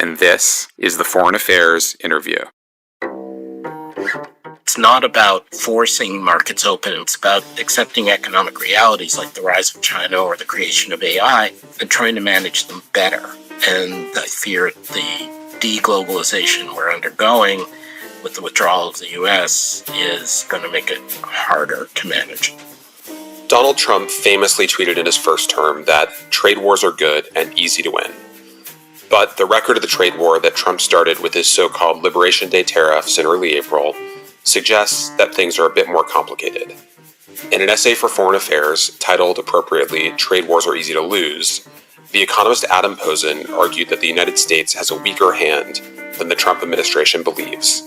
and this is the Foreign Affairs Interview. It's not about forcing markets open. It's about accepting economic realities like the rise of China or the creation of AI and trying to manage them better. And I fear the deglobalization we're undergoing with the withdrawal of the U.S. is going to make it harder to manage. Donald Trump famously tweeted in his first term that trade wars are good and easy to win. But the record of the trade war that Trump started with his so-called Liberation Day tariffs in early April suggests that things are a bit more complicated. In an essay for Foreign Affairs titled appropriately, Trade Wars Are Easy to Lose, the economist Adam Posen argued that the United States has a weaker hand than the Trump administration believes.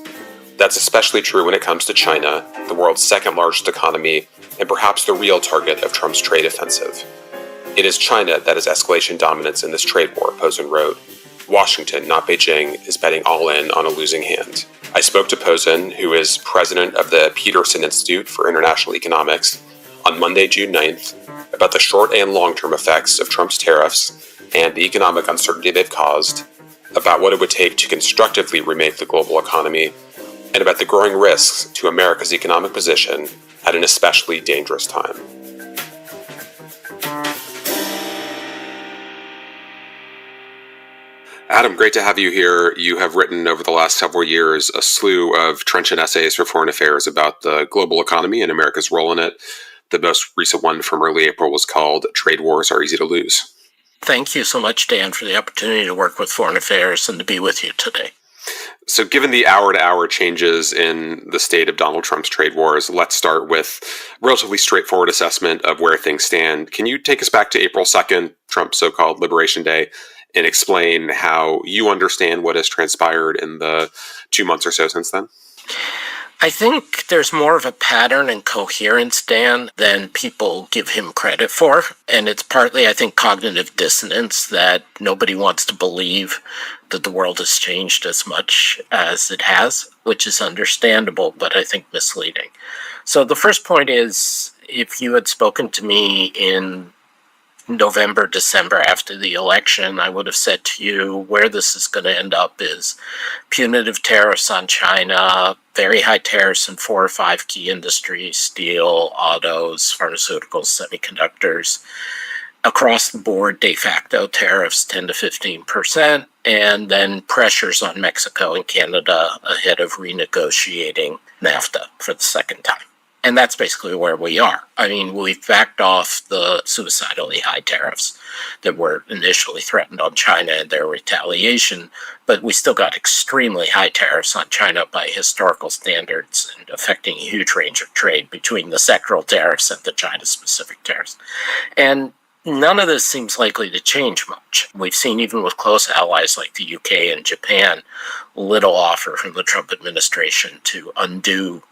That's especially true when it comes to China, the world's second largest economy, and perhaps the real target of Trump's trade offensive. It is China that has escalation dominance in this trade war, Posen wrote. Washington, not Beijing, is betting all in on a losing hand. I spoke to Posen, who is president of the Peterson Institute for International Economics, on Monday, June 9th, about the short and long-term effects of Trump's tariffs and the economic uncertainty they've caused, about what it would take to constructively remake the global economy, and about the growing risks to America's economic position at an especially dangerous time. Adam, great to have you here. You have written over the last several years a slew of trenchant essays for Foreign Affairs about the global economy and America's role in it. The most recent one from early April was called Trade Wars Are Easy to Lose. Thank you so much, Dan, for the opportunity to work with Foreign Affairs and to be with you today. So given the hour-to-hour changes in the state of Donald Trump's trade wars, let's start with a relatively straightforward assessment of where things stand. Can you take us back to April 2nd, Trump's so-called Liberation Day, and explain how you understand what has transpired in the 2 months or so since then? I think there's more of a pattern and coherence, Dan, than people give him credit for. And it's partly, I think, cognitive dissonance that nobody wants to believe that the world has changed as much as it has, which is understandable, but I think misleading. So the first point is, if you had spoken to me in November, December after the election, I would have said to you where this is going to end up is punitive tariffs on China, very high tariffs in 4 or 5 key industries, steel, autos, pharmaceuticals, semiconductors. Across the board, de facto tariffs 10 to 15%, and then pressures on Mexico and Canada ahead of renegotiating NAFTA for the second time. And that's basically where we are. I mean, we've backed off the suicidally high tariffs that were initially threatened on China and their retaliation, but we still got extremely high tariffs on China by historical standards and affecting a huge range of trade between the sectoral tariffs and the China-specific tariffs. And none of this seems likely to change much. We've seen, even with close allies like the UK and Japan, little offer from the Trump administration to undo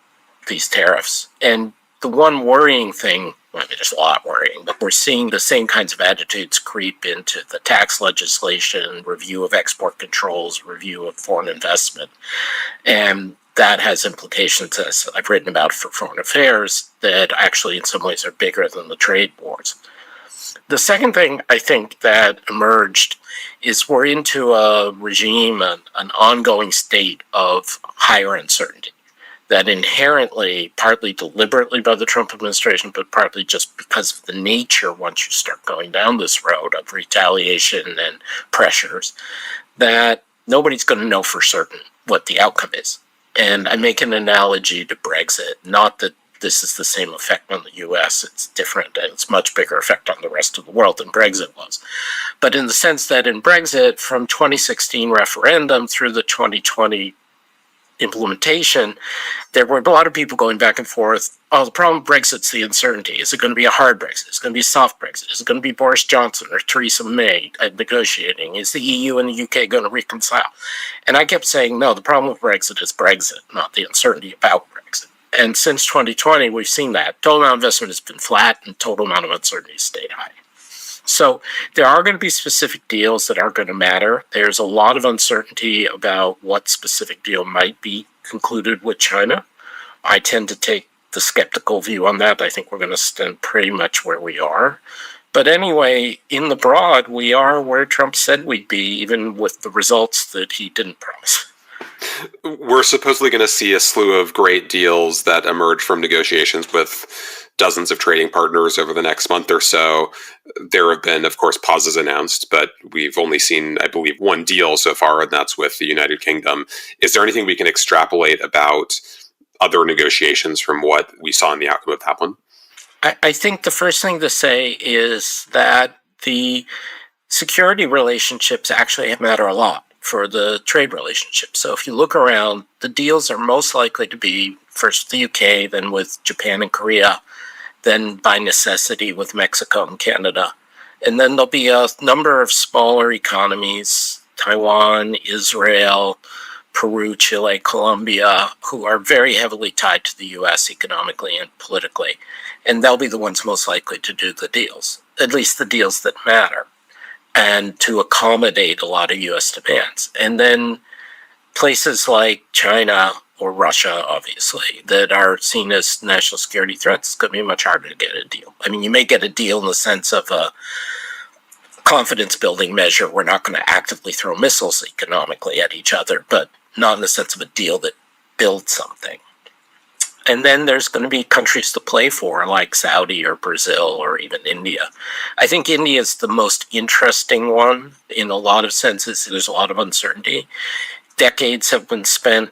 these tariffs. And the one worrying thing, I mean, there's a lot worrying, but we're seeing the same kinds of attitudes creep into the tax legislation, review of export controls, review of foreign investment. And that has implications, as I've written about for Foreign Affairs, that actually in some ways are bigger than the trade wars. The second thing I think that emerged is we're into a regime, an ongoing state of higher uncertainty that inherently, partly deliberately by the Trump administration, but partly just because of the nature, once you start going down this road of retaliation and pressures, that nobody's going to know for certain what the outcome is. And I make an analogy to Brexit, not that this is the same effect on the US, it's different, and it's much bigger effect on the rest of the world than Brexit was. But in the sense that in Brexit, from 2016 referendum through the 2020 implementation, there were a lot of people going back and forth. Oh, the problem with Brexit's the uncertainty. Is it going to be a hard Brexit? Is it going to be a soft Brexit? Is it going to be Boris Johnson or Theresa May negotiating? Is the EU and the UK going to reconcile? And I kept saying, no, the problem with Brexit is Brexit, not the uncertainty about Brexit. And since 2020, we've seen that. Total amount of investment has been flat and total amount of uncertainty has stayed high. So there are going to be specific deals that are going to matter. There's a lot of uncertainty about what specific deal might be concluded with China. I tend to take the skeptical view on that. I think we're going to stand pretty much where we are. But anyway, in the broad, we are where Trump said we'd be, even with the results that he didn't promise. We're supposedly going to see a slew of great deals that emerge from negotiations with dozens of trading partners over the next month or so. There have been, of course, pauses announced, but we've only seen, I believe, one deal so far, and that's with the United Kingdom. Is there anything we can extrapolate about other negotiations from what we saw in the outcome of that one? I think the first thing to say is that the security relationships actually matter a lot for the trade relationship. So if you look around, the deals are most likely to be first with the UK, then with Japan and Korea, then by necessity with Mexico and Canada. And then there'll be a number of smaller economies, Taiwan, Israel, Peru, Chile, Colombia, who are very heavily tied to the US economically and politically. And they'll be the ones most likely to do the deals, at least the deals that matter, and to accommodate a lot of US demands. And then places like China or Russia, obviously, that are seen as national security threats, it's going to be much harder to get a deal. I mean, you may get a deal in the sense of a confidence building measure. We're not going to actively throw missiles economically at each other, but not in the sense of a deal that builds something. And then there's going to be countries to play for, like Saudi or Brazil or even India. I think India is the most interesting one in a lot of senses. There's a lot of uncertainty. Decades have been spent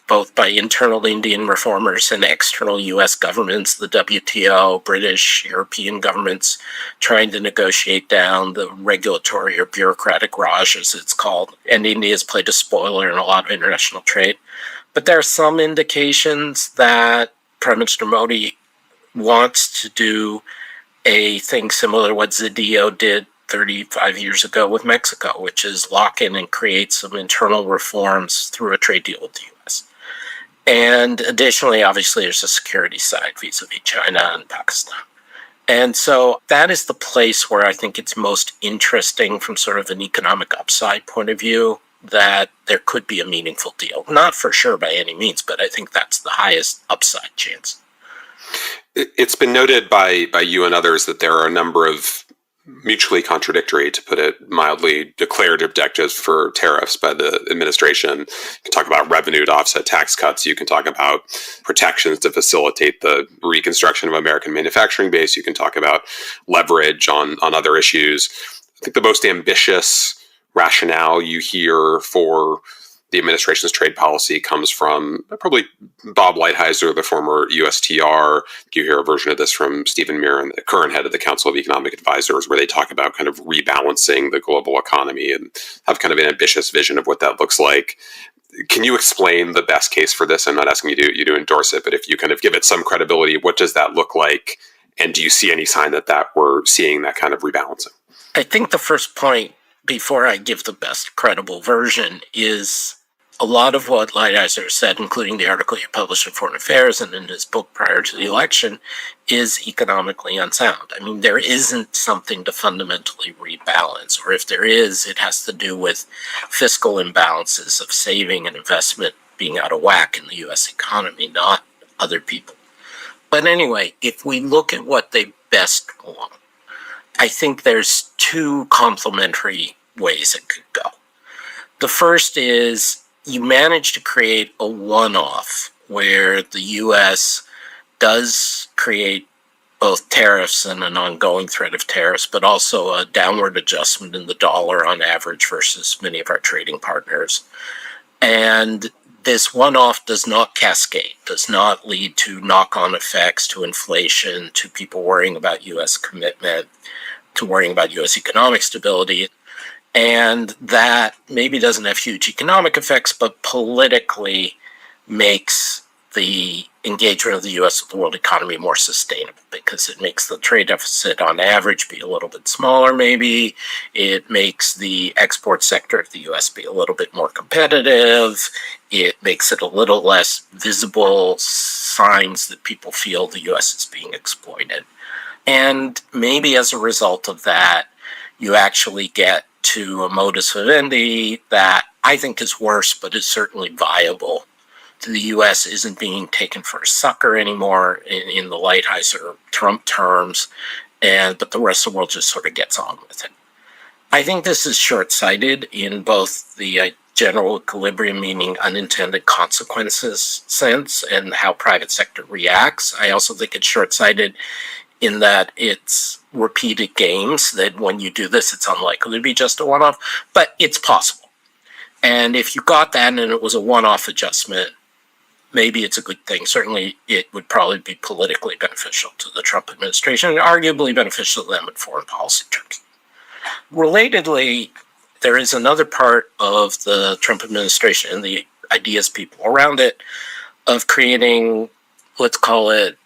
both by internal Indian reformers and external US governments, the WTO, British, European governments, trying to negotiate down the regulatory or bureaucratic raj, as it's called. And India has played a spoiler in a lot of international trade. But there are some indications that Prime Minister Modi wants to do a thing similar to what Zedillo did 35 years ago with Mexico, which is lock in and create some internal reforms through a trade deal with the US. And additionally, obviously, there's a security side vis-a-vis China and Pakistan. And so that is the place where I think it's most interesting from sort of an economic upside point of view, that there could be a meaningful deal. Not for sure by any means, but I think that's the highest upside chance. It's been noted by you and others that there are a number of mutually contradictory, to put it mildly, declared objectives for tariffs by the administration. You can talk about revenue to offset tax cuts. You can talk about protections to facilitate the reconstruction of American manufacturing base. You can talk about leverage on other issues. I think the most ambitious rationale you hear for the administration's trade policy comes from probably Bob Lighthizer, the former USTR. You hear a version of this from Stephen Mirren, the current head of the Council of Economic Advisors, where they talk about kind of rebalancing the global economy and have kind of an ambitious vision of what that looks like. Can you explain the best case for this? I'm not asking you to endorse it, but if you kind of give it some credibility, what does that look like? And do you see any sign that we're seeing that kind of rebalancing? I think the first point, before I give the best credible version, is a lot of what Lighthizer said, including the article he published in Foreign Affairs and in his book prior to the election, is economically unsound. I mean, there isn't something to fundamentally rebalance, or if there is, it has to do with fiscal imbalances of saving and investment being out of whack in the US economy, not other people. But anyway, if we look at what they best want, I think there's two complementary ways it could go. The first is you manage to create a one-off where the US does create both tariffs and an ongoing threat of tariffs, but also a downward adjustment in the dollar on average versus many of our trading partners. And this one-off does not cascade, does not lead to knock-on effects, to inflation, to people worrying about US commitment, to worrying about US economic stability. And that maybe doesn't have huge economic effects, but politically makes the engagement of the US with the world economy more sustainable, because it makes the trade deficit on average be a little bit smaller, maybe. It makes the export sector of the US be a little bit more competitive. It makes it a little less visible signs that people feel the US is being exploited. And maybe as a result of that, you actually get to a modus vivendi that I think is worse, but is certainly viable. The US isn't being taken for a sucker anymore in the Lighthizer Trump terms, but the rest of the world just sort of gets on with it. I think this is short-sighted in both the general equilibrium, meaning unintended consequences sense, and how private sector reacts. I also think it's short-sighted in that it's repeated games, that when you do this, it's unlikely to be just a one-off, but it's possible. And if you got that and it was a one-off adjustment, maybe it's a good thing. Certainly, it would probably be politically beneficial to the Trump administration, and arguably beneficial to them in foreign policy terms. Relatedly, there is another part of the Trump administration and the ideas people around it of creating, let's call it,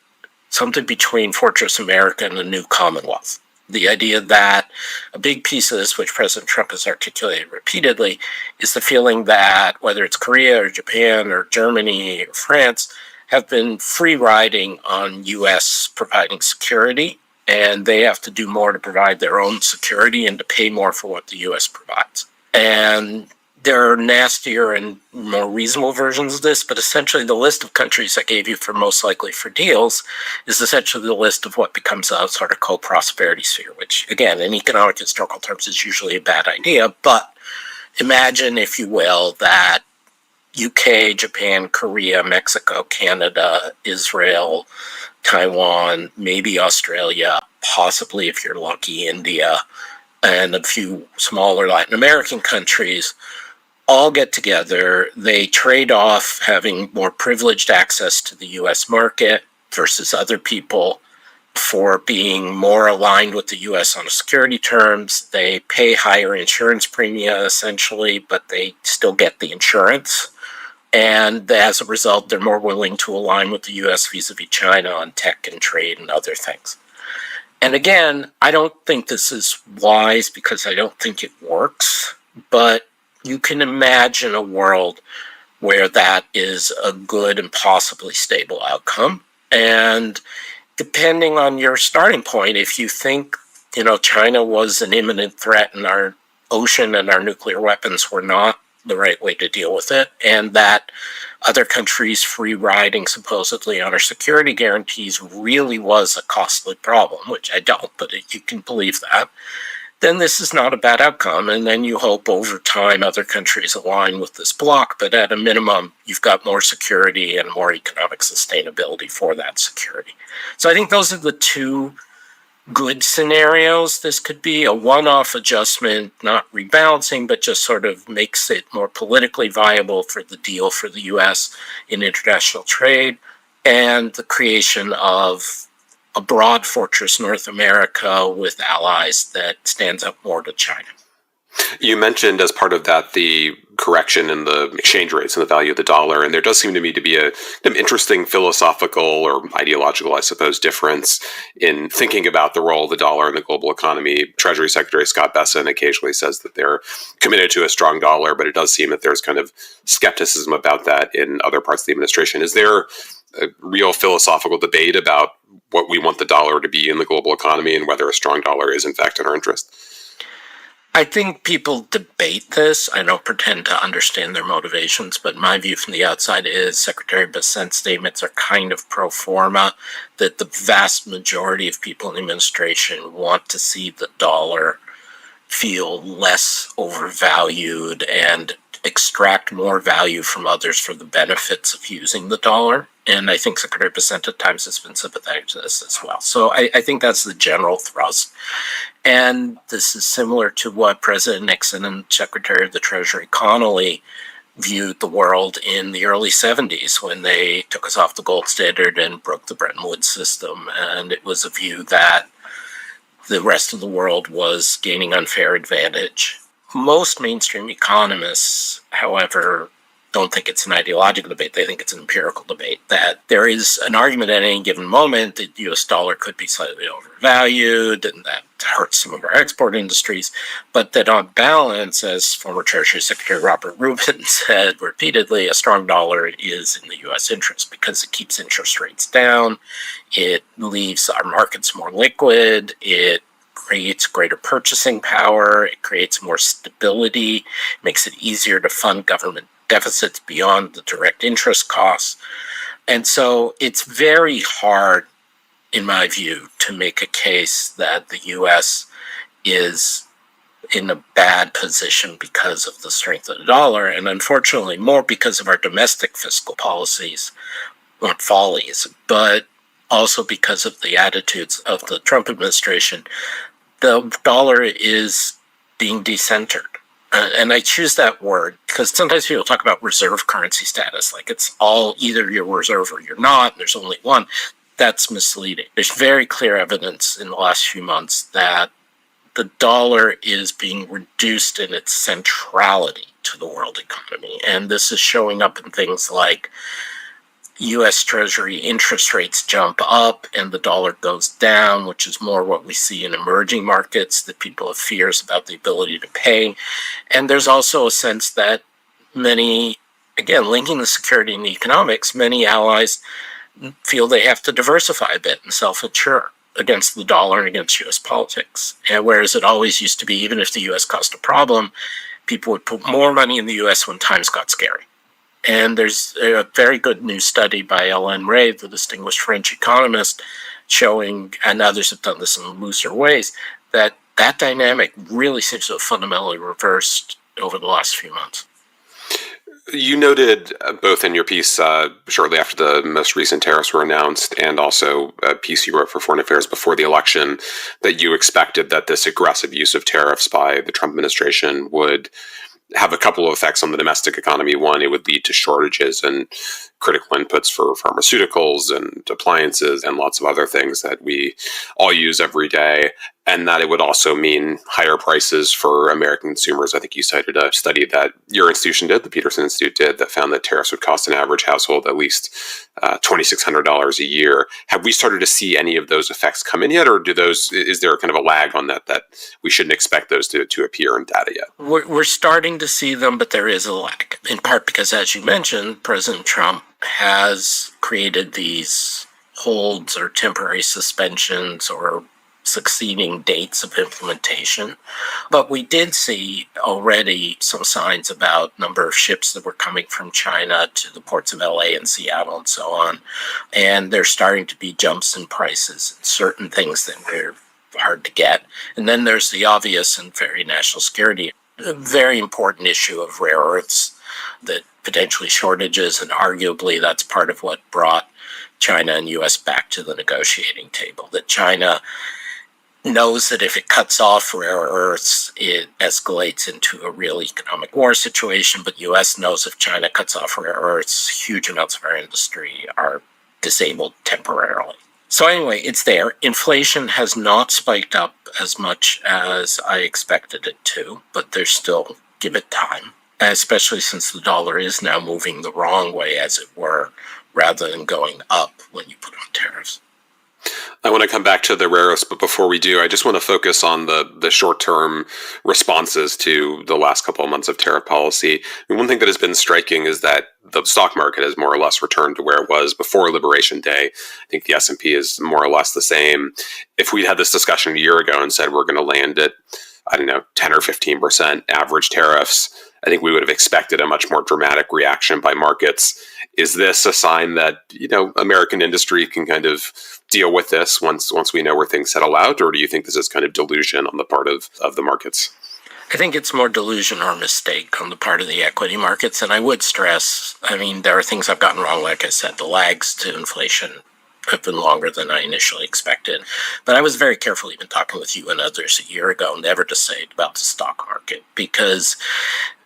something between Fortress America and a new Commonwealth. The idea that a big piece of this, which President Trump has articulated repeatedly, is the feeling that whether it's Korea or Japan or Germany or France have been free riding on U.S. providing security, and they have to do more to provide their own security and to pay more for what the U.S. provides. And there are nastier and more reasonable versions of this, but essentially the list of countries I gave you for most likely for deals is essentially the list of what becomes a sort of co-prosperity sphere, which, again, in economic historical terms is usually a bad idea. But imagine, if you will, that UK, Japan, Korea, Mexico, Canada, Israel, Taiwan, maybe Australia, possibly, if you're lucky, India, and a few smaller Latin American countries all get together. They trade off having more privileged access to the US market versus other people for being more aligned with the US on security terms. They pay higher insurance premia, essentially, but they still get the insurance. And as a result, they're more willing to align with the US vis-a-vis China on tech and trade and other things. And again, I don't think this is wise because I don't think it works, but you can imagine a world where that is a good and possibly stable outcome. And depending on your starting point, if you think, China was an imminent threat and our ocean and our nuclear weapons were not the right way to deal with it, and that other countries free riding supposedly on our security guarantees really was a costly problem, which I don't, but you can believe that, then this is not a bad outcome. And then you hope over time other countries align with this bloc, but at a minimum, you've got more security and more economic sustainability for that security. So I think those are the two good scenarios. This could be a one-off adjustment, not rebalancing, but just sort of makes it more politically viable for the deal for the US in international trade, and the creation of a broad fortress North America with allies that stands up more to China. You mentioned as part of that the correction in the exchange rates and the value of the dollar, and there does seem to me to be an interesting philosophical or ideological, I suppose, difference in thinking about the role of the dollar in the global economy. Treasury Secretary Scott Bessent occasionally says that they're committed to a strong dollar, but it does seem that there's kind of skepticism about that in other parts of the administration. Is there a real philosophical debate about what we want the dollar to be in the global economy and whether a strong dollar is in fact in our interest? I think people debate this. I don't pretend to understand their motivations, but my view from the outside is Secretary Bessent's statements are kind of pro forma, that the vast majority of people in the administration want to see the dollar feel less overvalued and extract more value from others for the benefits of using the dollar. And I think Secretary Bessent at times has been sympathetic to this as well. So I think that's the general thrust. And this is similar to what President Nixon and Secretary of the Treasury Connolly viewed the world in the early 70s when they took us off the gold standard and broke the Bretton Woods system. And it was a view that the rest of the world was gaining unfair advantage. Most mainstream economists, however, don't think it's an ideological debate. They think it's an empirical debate, that there is an argument at any given moment that the US dollar could be slightly overvalued and that hurts some of our export industries, but that on balance, as former Treasury Secretary Robert Rubin said repeatedly, a strong dollar is in the US interest because it keeps interest rates down, it leaves our markets more liquid, it creates greater purchasing power, it creates more stability, makes it easier to fund government deficits beyond the direct interest costs. And so it's very hard in my view, to make a case that the U.S. is in a bad position because of the strength of the dollar, and unfortunately more because of our domestic fiscal policies, not follies, but also because of the attitudes of the Trump administration. The dollar is being decentered. And I choose that word because sometimes people talk about reserve currency status, like it's all either you're reserve or you're not, and there's only one. That's misleading. There's very clear evidence in the last few months that the dollar is being reduced in its centrality to the world economy. And this is showing up in things like U.S. Treasury interest rates jump up and the dollar goes down, which is more what we see in emerging markets, that people have fears about the ability to pay. And there's also a sense that many, again, linking the security and the economics, many allies feel they have to diversify a bit and self-insure against the dollar and against U.S. politics. And whereas it always used to be, even if the U.S. caused a problem, people would put more money in the U.S. when times got scary. And there's a very good new study by Ellen Ray, the distinguished French economist, showing, and others have done this in looser ways, that that dynamic really seems to have fundamentally reversed over the last few months. You noted both in your piece shortly after the most recent tariffs were announced and also a piece you wrote for Foreign Affairs before the election that you expected that this aggressive use of tariffs by the Trump administration would have a couple of effects on the domestic economy. One, it would lead to shortages and critical inputs for pharmaceuticals and appliances and lots of other things that we all use every day. And that it would also mean higher prices for American consumers. I think you cited a study that your institution did, the Peterson Institute did, that found that tariffs would cost an average household at least $2,600 a year. Have we started to see any of those effects come in yet, or is there kind of a lag on that we shouldn't expect those to appear in data yet? We're starting to see them, but there is a lag, in part because, as you mentioned, President Trump has created these holds or temporary suspensions or succeeding dates of implementation. But we did see already some signs about number of ships that were coming from China to the ports of LA and Seattle and so on. And there's starting to be jumps in prices and certain things that were hard to get. And then there's the obvious and very national security, a very important issue of rare earths, that potentially shortages, and arguably that's part of what brought China and U.S. back to the negotiating table, that China knows that if it cuts off rare earths, it escalates into a real economic war situation. But U.S. knows if China cuts off rare earths, huge amounts of our industry are disabled temporarily. So anyway, it's there. Inflation has not spiked up as much as I expected it to, but there's still, give it time, especially since the dollar is now moving the wrong way, as it were, rather than going up when you put on tariffs. I want to come back to the rare earths, but before we do, I just want to focus on the short-term responses to the last couple of months of tariff policy. I mean, one thing that has been striking is that the stock market has more or less returned to where it was before Liberation Day. I think the S&P is more or less the same. If we'd had this discussion a year ago and said we're going to land at, 10 or 15% average tariffs, I think we would have expected a much more dramatic reaction by markets. Is this a sign that, American industry can kind of deal with this once we know where things settle out? Or do you think this is kind of delusion on the part of the markets? I think it's more delusion or mistake on the part of the equity markets. And I would stress, there are things I've gotten wrong. Like I said, the lags to inflation have been longer than I initially expected. But I was very careful, even talking with you and others a year ago, never to say it about the stock market, because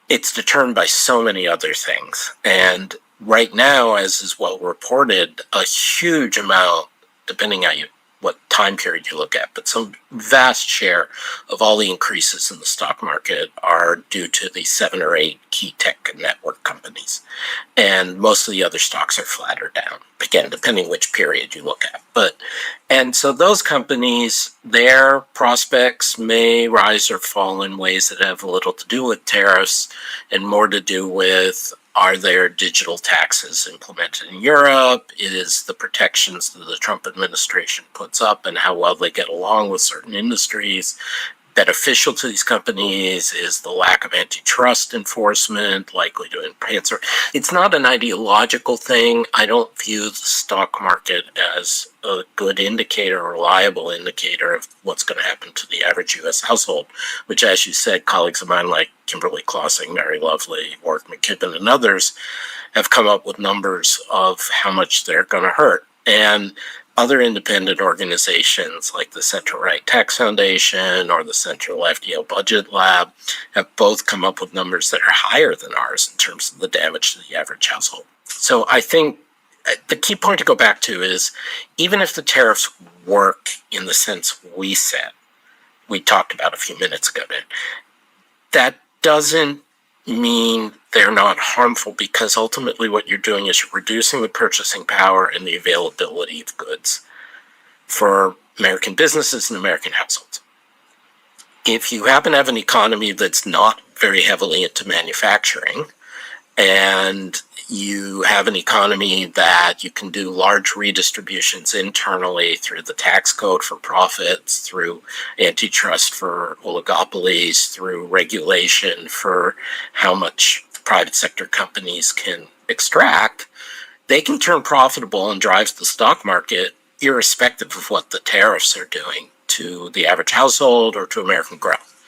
it's determined by so many other things. And right now, as is well reported, a huge amount, depending on what time period you look at, but some vast share of all the increases in the stock market are due to the 7 or 8 key tech and network companies. And most of the other stocks are flat or down, again, depending which period you look at. And so those companies, their prospects may rise or fall in ways that have little to do with tariffs and more to do with, are there digital taxes implemented in Europe? Is the protections that the Trump administration puts up and how well they get along with certain industries beneficial to these companies? Is the lack of antitrust enforcement likely to enhance? It's not an ideological thing. I don't view the stock market as a good indicator, a reliable indicator of what's going to happen to the average U.S. household, which, as you said, colleagues of mine like Kimberly Clausing, Mary Lovely, Warwick McKibben, and others have come up with numbers of how much they're going to hurt. And other independent organizations like the Center-Right Tax Foundation or the Center-Left Yale Budget Lab have both come up with numbers that are higher than ours in terms of the damage to the average household. So I think the key point to go back to is, even if the tariffs work in the sense we said, we talked about a few minutes ago, that doesn't mean they're not harmful, because ultimately what you're doing is you're reducing the purchasing power and the availability of goods for American businesses and American households. If you happen to have an economy that's not very heavily into manufacturing, and you have an economy that you can do large redistributions internally through the tax code for profits, through antitrust for oligopolies, through regulation for how much private sector companies can extract, they can turn profitable and drive the stock market irrespective of what the tariffs are doing to the average household or to American growth.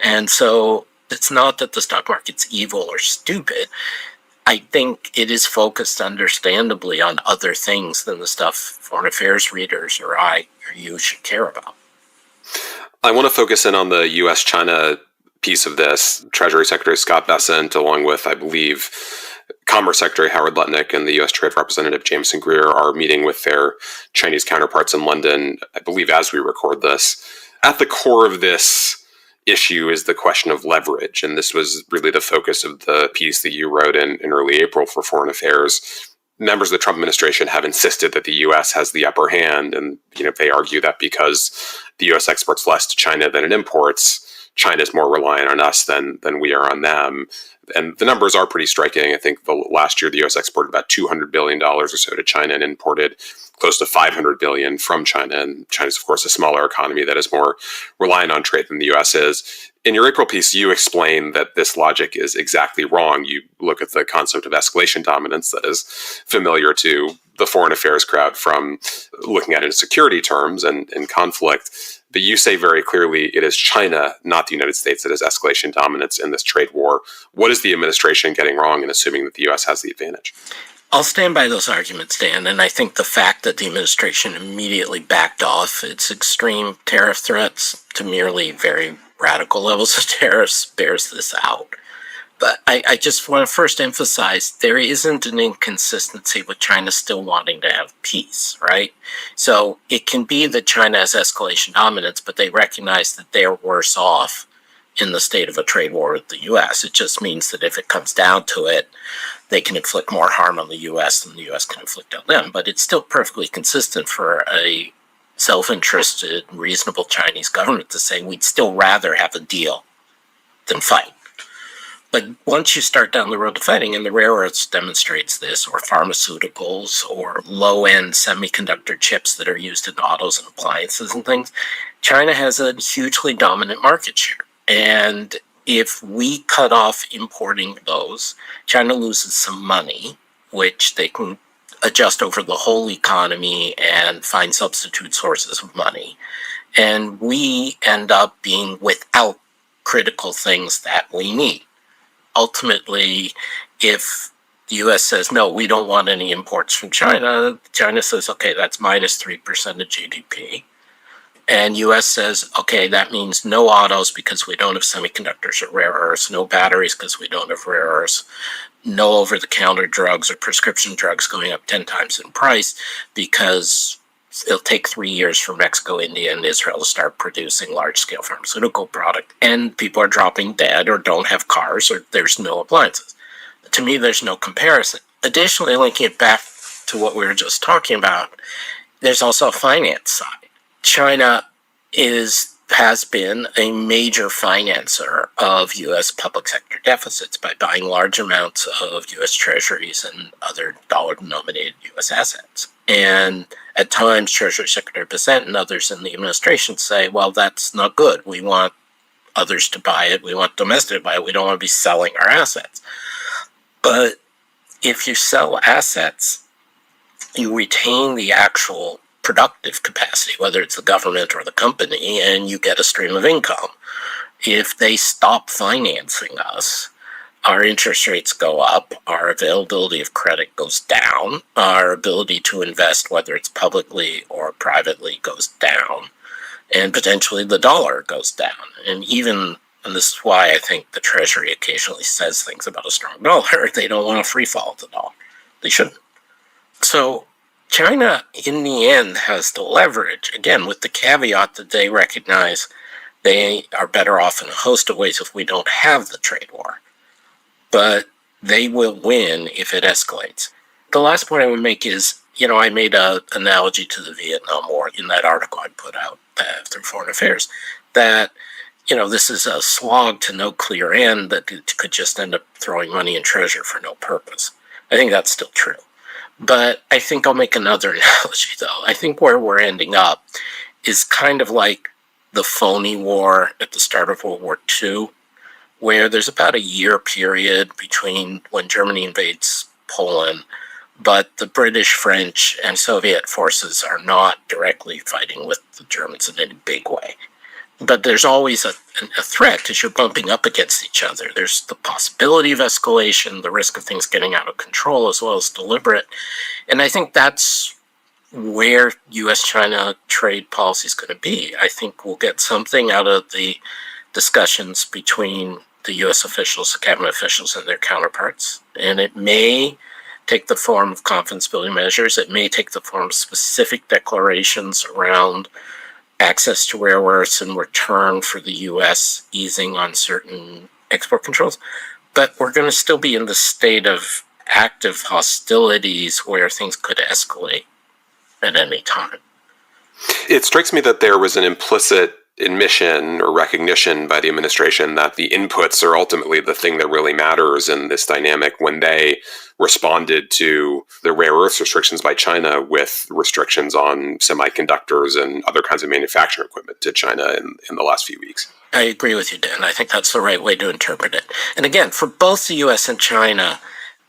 And so it's not that the stock market's evil or stupid. I think it is focused understandably on other things than the stuff foreign affairs readers or I or you should care about. I want to focus in on the U.S.-China piece of this. Treasury Secretary Scott Bessent, along with, I believe, Commerce Secretary Howard Lutnick and the U.S. Trade Representative Jameson Greer are meeting with their Chinese counterparts in London, I believe, as we record this. At the core of this issue is the question of leverage, and this was really the focus of the piece that you wrote in early April for Foreign Affairs. Members of the Trump administration have insisted that the U.S. has the upper hand, and they argue that because the U.S. exports less to China than it imports, China is more reliant on us than we are on them. And the numbers are pretty striking. I think last year the U.S. exported about $200 billion or so to China and imported close to $500 billion from China. And China's, of course, a smaller economy that is more reliant on trade than the U.S. is. In your April piece, you explain that this logic is exactly wrong. You look at the concept of escalation dominance that is familiar to the foreign affairs crowd from looking at it in security terms and in conflict. But you say very clearly it is China, not the United States, that has escalation dominance in this trade war. What is the administration getting wrong in assuming that the U.S. has the advantage? I'll stand by those arguments, Dan, and I think the fact that the administration immediately backed off its extreme tariff threats to merely very radical levels of tariffs bears this out. But I just want to first emphasize there isn't an inconsistency with China still wanting to have peace, right? So it can be that China has escalation dominance, but they recognize that they're worse off in the state of a trade war with the U.S. It just means that if it comes down to it, they can inflict more harm on the U.S. than the U.S. can inflict on them. But it's still perfectly consistent for a self-interested, reasonable Chinese government to say we'd still rather have a deal than fight. But once you start down the road to fighting, and the rare earths demonstrates this, or pharmaceuticals, or low-end semiconductor chips that are used in autos and appliances and things, China has a hugely dominant market share. And if we cut off importing those, China loses some money, which they can adjust over the whole economy and find substitute sources of money. And we end up being without critical things that we need. Ultimately, if the U.S. says, no, we don't want any imports from China, China says, okay, that's minus 3% of GDP. And U.S. says, okay, that means no autos because we don't have semiconductors or rare earths, no batteries because we don't have rare earths, no over-the-counter drugs or prescription drugs going up 10 times in price because it'll take 3 years for Mexico, India, and Israel to start producing large-scale pharmaceutical product. And people are dropping dead or don't have cars or there's no appliances. To me, there's no comparison. Additionally, linking it back to what we were just talking about, there's also a finance side. China has been a major financer of U.S. public sector deficits by buying large amounts of U.S. treasuries and other dollar-denominated U.S. assets. And at times, Treasury Secretary Bessent and others in the administration say, well, that's not good. We want others to buy it. We want domestic to buy it. We don't want to be selling our assets. But if you sell assets, you retain the actual productive capacity, whether it's the government or the company, and you get a stream of income. If they stop financing us, our interest rates go up, our availability of credit goes down, our ability to invest, whether it's publicly or privately, goes down, and potentially the dollar goes down. And this is why I think the Treasury occasionally says things about a strong dollar. They don't want a free fall of the dollar. They shouldn't. So China, in the end, has the leverage, again, with the caveat that they recognize they are better off in a host of ways if we don't have the trade war. But they will win if it escalates. The last point I would make is, I made an analogy to the Vietnam War in that article I put out through Foreign Affairs, that, this is a slog to no clear end that could just end up throwing money and treasure for no purpose. I think that's still true. But I think I'll make another analogy, though. I think where we're ending up is kind of like the phony war at the start of World War II, where there's about a year period between when Germany invades Poland, but the British, French, and Soviet forces are not directly fighting with the Germans in any big way. But there's always a threat because you're bumping up against each other. There's the possibility of escalation, the risk of things getting out of control, as well as deliberate. And I think that's where U.S.-China trade policy is going to be. I think we'll get something out of the discussions between the U.S. officials, the cabinet officials, and their counterparts. And it may take the form of confidence-building measures. It may take the form of specific declarations around access to rare earths in return for the U.S. easing on certain export controls. But we're going to still be in the state of active hostilities where things could escalate at any time. It strikes me that there was an implicit admission or recognition by the administration that the inputs are ultimately the thing that really matters in this dynamic when they responded to the rare earths restrictions by China with restrictions on semiconductors and other kinds of manufacturing equipment to China in the last few weeks. I agree with you, Dan. I think that's the right way to interpret it. And again, for both the U.S. and China,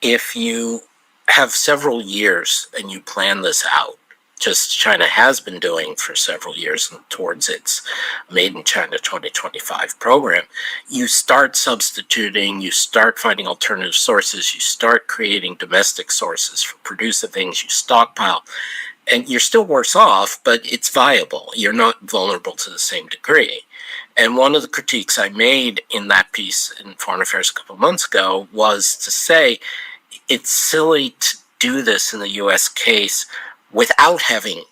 if you have several years and you plan this out, just China has been doing for several years towards its Made in China 2025 program, you start substituting, you start finding alternative sources, you start creating domestic sources for producing things, you stockpile, and you're still worse off, but it's viable. You're not vulnerable to the same degree. And one of the critiques I made in that piece in Foreign Affairs a couple of months ago was to say it's silly to do this in the U.S. case without having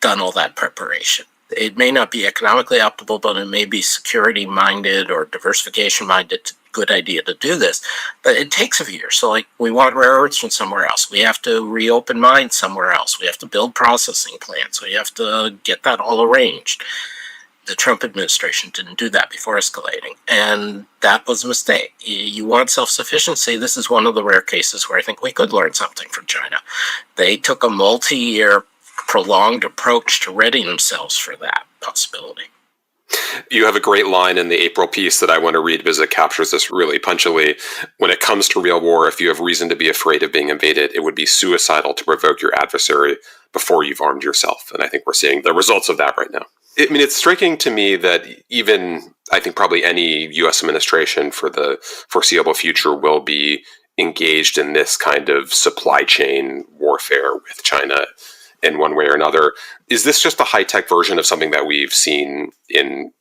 done all that preparation. It may not be economically optimal, but it may be security-minded or diversification-minded. Good idea to do this. But it takes a year. So, we want rare earths from somewhere else. We have to reopen mines somewhere else. We have to build processing plants. We have to get that all arranged. The Trump administration didn't do that before escalating. And that was a mistake. You want self-sufficiency. This is one of the rare cases where I think we could learn something from China. They took a multi-year, prolonged approach to readying themselves for that possibility. You have a great line in the April piece that I want to read because it captures this really punchily. When it comes to real war, if you have reason to be afraid of being invaded, it would be suicidal to provoke your adversary before you've armed yourself. And I think we're seeing the results of that right now. It's striking to me that even, I think probably any U.S. administration for the foreseeable future will be engaged in this kind of supply chain warfare with China in one way or another. Is this just a high-tech version of something that we've seen in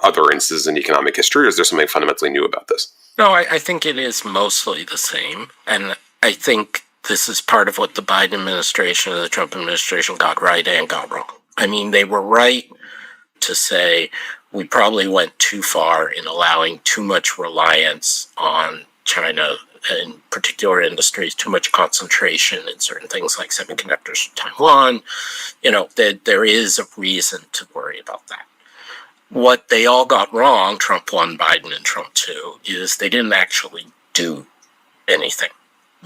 other instances in economic history, or is there something fundamentally new about this? No, I think it is mostly the same. And I think this is part of what the Biden administration and the Trump administration got right and got wrong. I mean, they were right to say we probably went too far in allowing too much reliance on China, in particular industries, too much concentration in certain things like semiconductors from Taiwan. There is a reason to worry about that. What they all got wrong, Trump 1, Biden, and Trump 2, is they didn't actually do anything.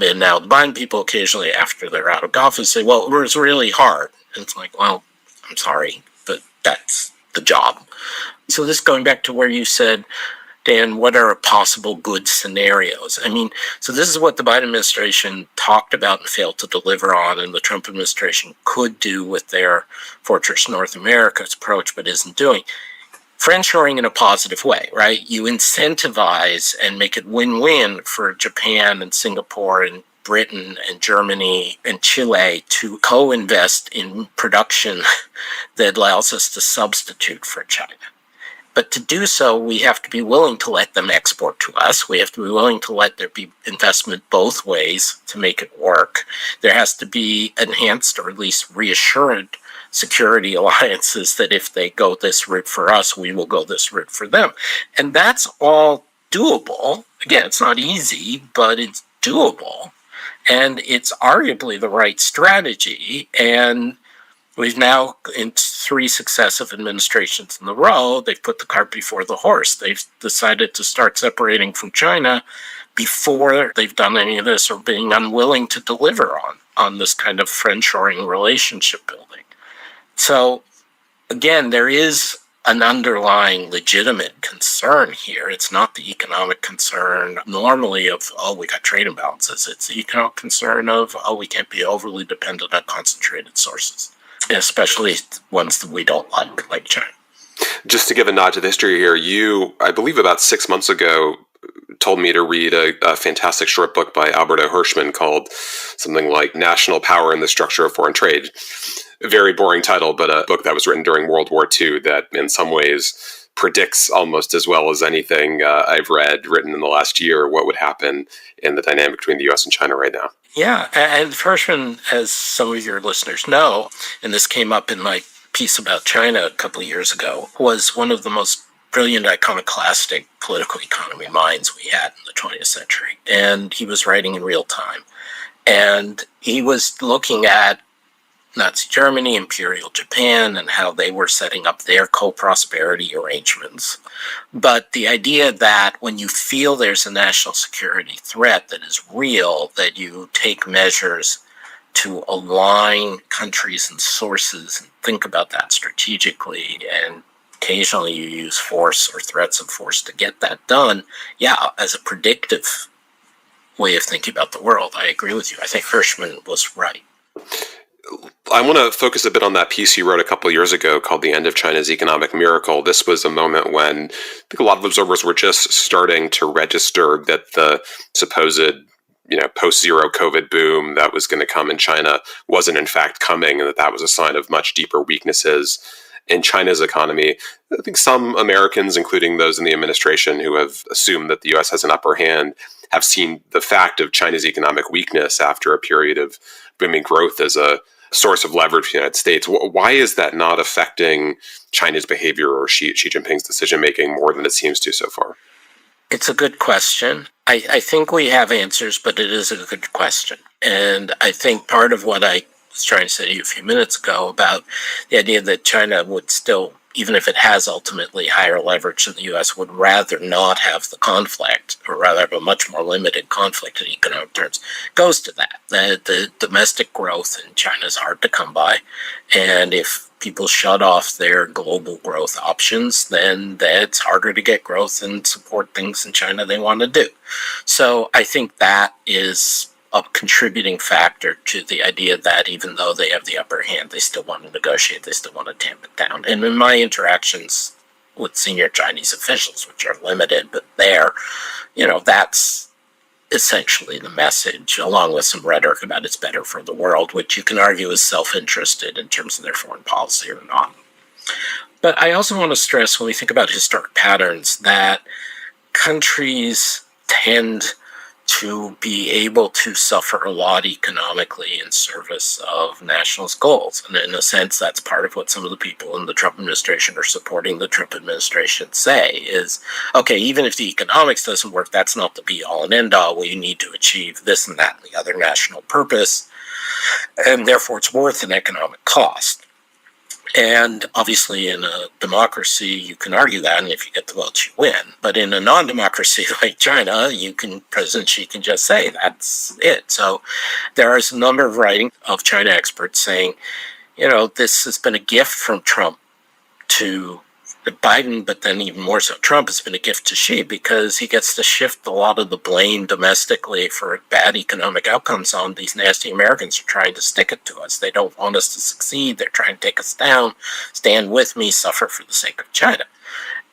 And now the Biden people occasionally, after they're out of office, say, well, it was really hard. And it's like, well, I'm sorry, but that's the job. So this going back to where you said, Dan, what are possible good scenarios? I mean, so this is what the Biden administration talked about and failed to deliver on, and the Trump administration could do with their Fortress North America's approach, but isn't doing. Friendshoring in a positive way, right? You incentivize and make it win-win for Japan and Singapore and Britain and Germany and Chile to co-invest in production that allows us to substitute for China. But to do so, we have to be willing to let them export to us. We have to be willing to let there be investment both ways to make it work. There has to be enhanced or at least reassured security alliances that if they go this route for us, we will go this route for them. And that's all doable. Again, it's not easy, but it's doable. And it's arguably the right strategy. And we've now, in 3 successive administrations in a row, they've put the cart before the horse. They've decided to start separating from China before they've done any of this, or being unwilling to deliver on this kind of friendshoring relationship building. So, again, there is an underlying legitimate concern here. It's not the economic concern normally of, oh, we got trade imbalances. It's the economic concern of, oh, we can't be overly dependent on concentrated sources, especially ones that we don't like China. Just to give a nod to the history here, you, I believe about 6 months ago, told me to read a fantastic short book by Alberto Hirschman called something like National Power and the Structure of Foreign Trade. A very boring title, but a book that was written during World War II that in some ways predicts almost as well as anything I've read written in the last year what would happen in the dynamic between the U.S. and China right now. Yeah, and Hirschman, as some of your listeners know, and this came up in my piece about China a couple of years ago, was one of the most brilliant iconoclastic political economy minds we had in the 20th century. And he was writing in real time. And he was looking at Nazi Germany, Imperial Japan, and how they were setting up their co-prosperity arrangements. But the idea that when you feel there's a national security threat that is real, that you take measures to align countries and sources and think about that strategically, and occasionally you use force or threats of force to get that done. Yeah, as a predictive way of thinking about the world, I agree with you. I think Hirschman was right. I want to focus a bit on that piece you wrote a couple of years ago called The End of China's Economic Miracle. This was a moment when I think a lot of observers were just starting to register that the supposed post-zero COVID boom that was going to come in China wasn't in fact coming, and that was a sign of much deeper weaknesses in China's economy. I think some Americans, including those in the administration who have assumed that the U.S. has an upper hand, have seen the fact of China's economic weakness after a period of booming growth as a source of leverage for the United States. Why is that not affecting China's behavior or Xi Jinping's decision-making more than it seems to so far? It's a good question. I think we have answers, but it is a good question. And I think part of what I was trying to say to you a few minutes ago about the idea that China would still, even if it has ultimately higher leverage than the U.S., would rather not have the conflict, or rather have a much more limited conflict in economic terms, goes to that. The domestic growth in China is hard to come by. And if people shut off their global growth options, then it's harder to get growth and support things in China they want to do. So I think that is a contributing factor to the idea that even though they have the upper hand, they still want to negotiate, they still want to tamp it down. And in my interactions with senior Chinese officials, which are limited, but that's essentially the message, along with some rhetoric about it's better for the world, which you can argue is self-interested in terms of their foreign policy or not. But I also want to stress, when we think about historic patterns, that countries tend to be able to suffer a lot economically in service of nationalist goals. And in a sense, that's part of what some of the people in the Trump administration or supporting the Trump administration say is, okay, even if the economics doesn't work, that's not the be-all and end-all. We need to achieve this and that and the other national purpose, and therefore it's worth an economic cost. And obviously in a democracy, you can argue that, and if you get the votes, you win. But in a non-democracy like China, President Xi can just say, that's it. So there is a number of writing of China experts saying, this has been a gift from Trump to Biden, but then even more so Trump, has been a gift to Xi because he gets to shift a lot of the blame domestically for bad economic outcomes on these nasty Americans who are trying to stick it to us. They don't want us to succeed. They're trying to take us down. Stand with me, suffer for the sake of China.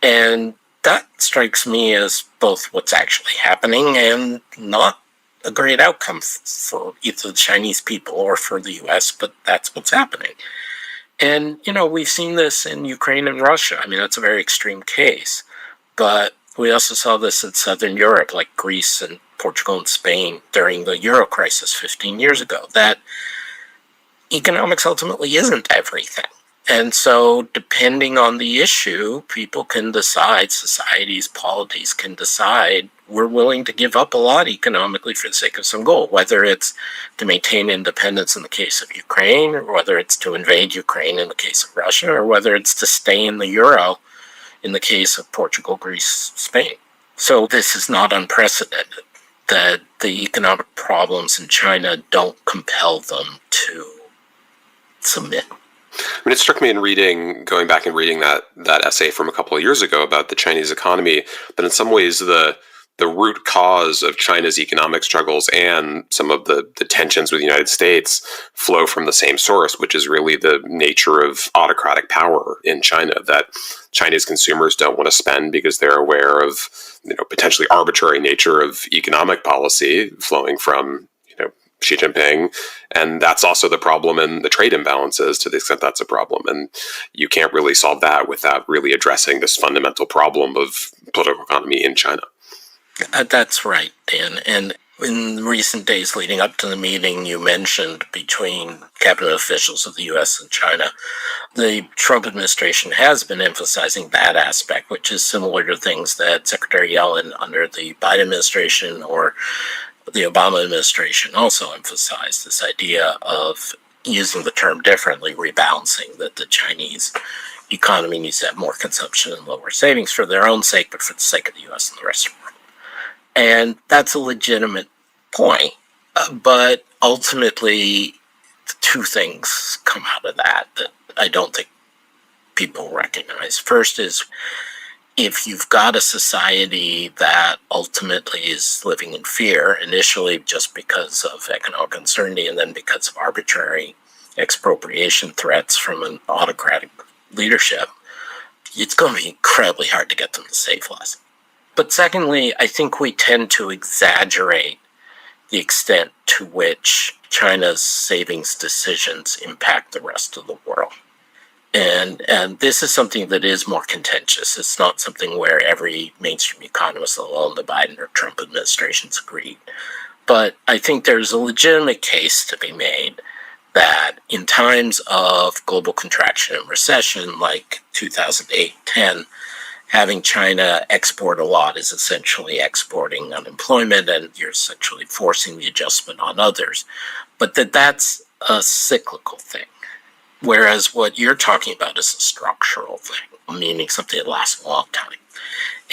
And that strikes me as both what's actually happening and not a great outcome for either the Chinese people or for the US, but that's what's happening. And, we've seen this in Ukraine and Russia. I mean, that's a very extreme case. But we also saw this in Southern Europe, like Greece and Portugal and Spain during the Euro crisis 15 years ago, that economics ultimately isn't everything. And so, depending on the issue, people can decide, societies, polities can decide, we're willing to give up a lot economically for the sake of some goal, whether it's to maintain independence in the case of Ukraine, or whether it's to invade Ukraine in the case of Russia, or whether it's to stay in the euro in the case of Portugal, Greece, Spain. So this is not unprecedented, that the economic problems in China don't compel them to submit. I mean, it struck me in going back and reading that essay from a couple of years ago about the Chinese economy, that in some ways the root cause of China's economic struggles and some of the tensions with the United States flow from the same source, which is really the nature of autocratic power in China, that Chinese consumers don't want to spend because they're aware of potentially arbitrary nature of economic policy flowing from Xi Jinping, and that's also the problem in the trade imbalances, to the extent that's a problem. And you can't really solve that without really addressing this fundamental problem of political economy in China. That's right, Dan. And in recent days leading up to the meeting you mentioned between cabinet officials of the U.S. and China, the Trump administration has been emphasizing that aspect, which is similar to things that Secretary Yellen under the Biden administration or the Obama administration also emphasized, this idea of using the term differently, rebalancing, that the Chinese economy needs to have more consumption and lower savings for their own sake, but for the sake of the U.S. and the rest of the world. And that's a legitimate point, but ultimately, two things come out of that I don't think people recognize. First is, if you've got a society that ultimately is living in fear, initially just because of economic uncertainty and then because of arbitrary expropriation threats from an autocratic leadership, it's going to be incredibly hard to get them to save less. But secondly, I think we tend to exaggerate the extent to which China's savings decisions impact the rest of the world. And this is something that is more contentious. It's not something where every mainstream economist, let alone the Biden or Trump administrations, agreed. But I think there's a legitimate case to be made that in times of global contraction and recession, like 2008-10, having China export a lot is essentially exporting unemployment, and you're essentially forcing the adjustment on others. But that's a cyclical thing. Whereas what you're talking about is a structural thing, meaning something that lasts a long time.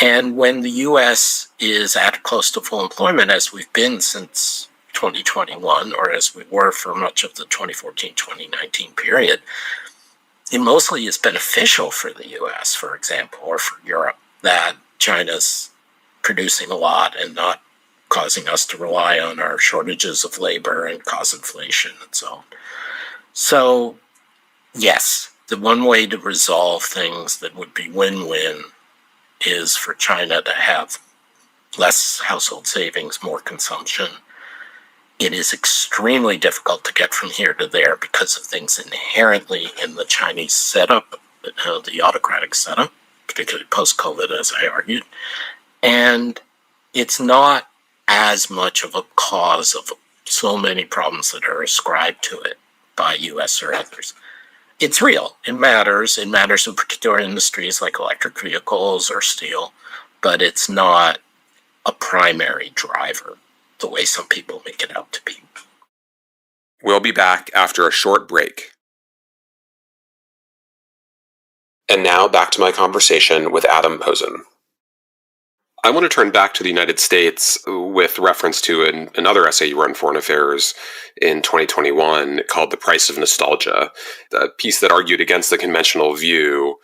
And when the U.S. is at close to full employment, as we've been since 2021, or as we were for much of the 2014-2019 period, it mostly is beneficial for the U.S., for example, or for Europe, that China's producing a lot and not causing us to rely on our shortages of labor and cause inflation and so on. So, yes, the one way to resolve things that would be win-win is for China to have less household savings, more consumption. It is extremely difficult to get from here to there because of things inherently in the Chinese setup, the autocratic setup, particularly post-COVID, as I argued. And it's not as much of a cause of so many problems that are ascribed to it by US or others. It's real. It matters. It matters in particular industries like electric vehicles or steel, but it's not a primary driver the way some people make it out to be. We'll be back after a short break. And now back to my conversation with Adam Posen. I want to turn back to the United States with reference to another essay you wrote in Foreign Affairs in 2021 called The Price of Nostalgia, a piece that argued against the conventional view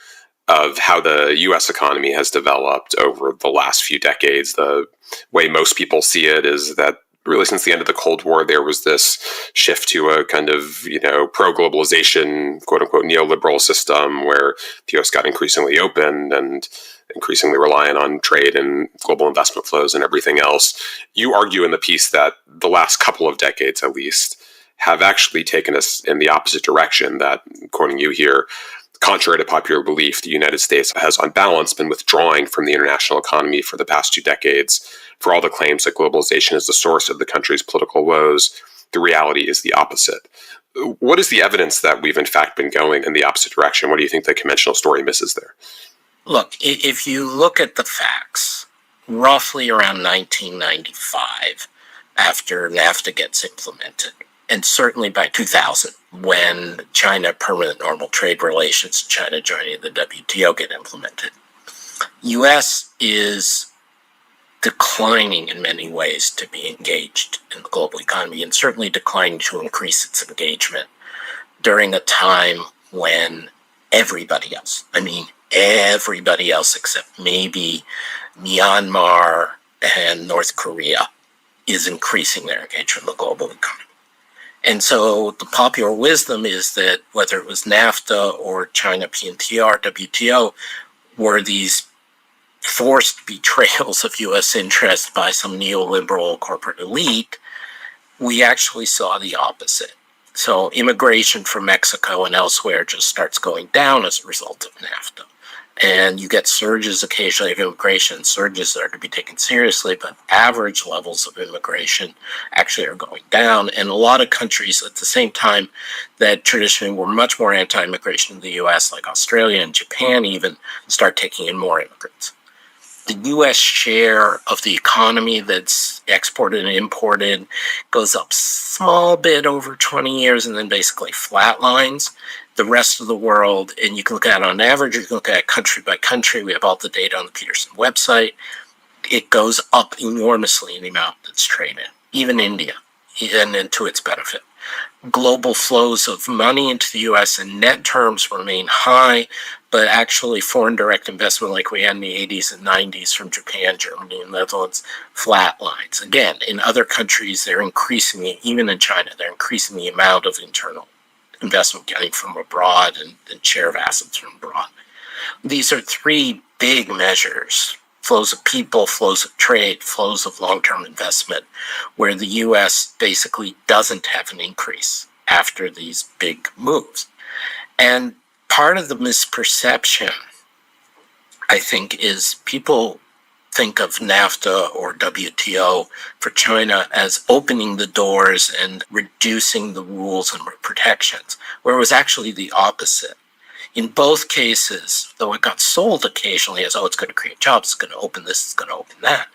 of how the U.S. economy has developed over the last few decades. The way most people see it is that really since the end of the Cold War, there was this shift to a kind of, pro-globalization, quote-unquote, neoliberal system where the U.S. got increasingly open and increasingly reliant on trade and global investment flows and everything else. You argue in the piece that the last couple of decades, at least, have actually taken us in the opposite direction, that, quoting you here, contrary to popular belief, the United States has on balance been withdrawing from the international economy for the past 2 decades. For all the claims that globalization is the source of the country's political woes, the reality is the opposite. What is the evidence that we've in fact been going in the opposite direction? What do you think the conventional story misses there? Look, if you look at the facts, roughly around 1995, after NAFTA gets implemented, and certainly by 2000, when China permanent normal trade relations, China joining the WTO, get implemented, U.S. is declining in many ways to be engaged in the global economy, and certainly declining to increase its engagement during a time when everybody else except maybe Myanmar and North Korea is increasing their engagement in the global economy. And so the popular wisdom is that whether it was NAFTA or China PNTR, WTO, were these forced betrayals of U.S. interest by some neoliberal corporate elite, we actually saw the opposite. So immigration from Mexico and elsewhere just starts going down as a result of NAFTA. And you get surges occasionally of immigration, surges that are to be taken seriously, but average levels of immigration actually are going down. And a lot of countries at the same time that traditionally were much more anti-immigration in the U.S., like Australia and Japan even, start taking in more immigrants. The U.S. share of the economy that's exported and imported goes up small bit over 20 years and then basically flatlines. The rest of the world, and you can look at it on average, you can look at it country by country. We have all the data on the Peterson website. It goes up enormously in the amount that's traded, even India, and to its benefit. Global flows of money into the U.S. in net terms remain high, but actually foreign direct investment like we had in the 80s and 90s from Japan, Germany, and Netherlands, flatlines. Again, in other countries, they're increasing, even in China, they're increasing the amount of internal investment getting from abroad and share of assets from abroad. These are 3 big measures: flows of people, flows of trade, flows of long-term investment, where the U.S. basically doesn't have an increase after these big moves. And part of the misperception, I think, is people think of NAFTA or WTO for China as opening the doors and reducing the rules and protections, where it was actually the opposite. In both cases, though it got sold occasionally as, it's going to create jobs, it's going to open this, it's going to open that,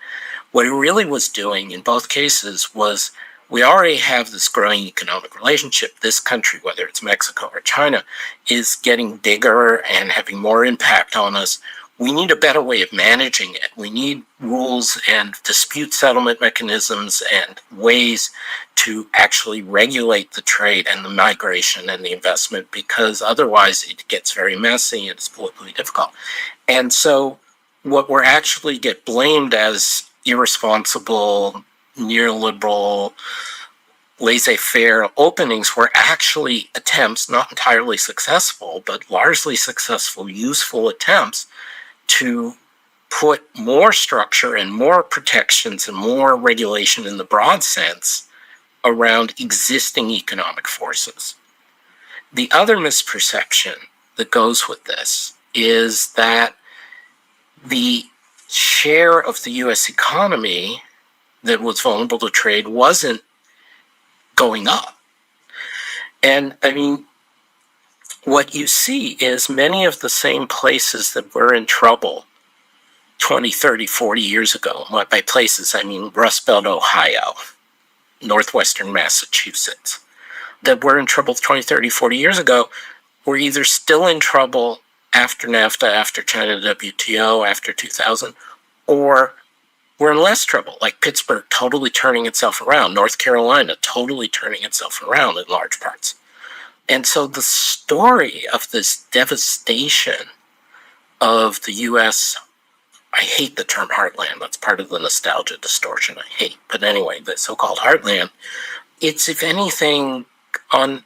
what it really was doing in both cases was, we already have this growing economic relationship. This country, whether it's Mexico or China, is getting bigger and having more impact on us. We need a better way of managing it. We need rules and dispute settlement mechanisms and ways to actually regulate the trade and the migration and the investment, because otherwise it gets very messy and it's politically difficult. And so what we're actually get blamed as irresponsible, neoliberal, laissez-faire openings were actually attempts, not entirely successful, but largely successful, useful attempts to put more structure and more protections and more regulation in the broad sense around existing economic forces. The other misperception that goes with this is that the share of the U.S. economy that was vulnerable to trade wasn't going up. And I mean, what you see is many of the same places that were in trouble 20, 30, 40 years ago. By places, I mean Rust Belt, Ohio, northwestern Massachusetts, that were in trouble 20, 30, 40 years ago, were either still in trouble after NAFTA, after China WTO, after 2000, or were in less trouble, like Pittsburgh totally turning itself around, North Carolina totally turning itself around in large parts. And so the story of this devastation of the U.S., I hate the term heartland. That's part of the nostalgia distortion I hate. But anyway, the so-called heartland, it's, if anything, on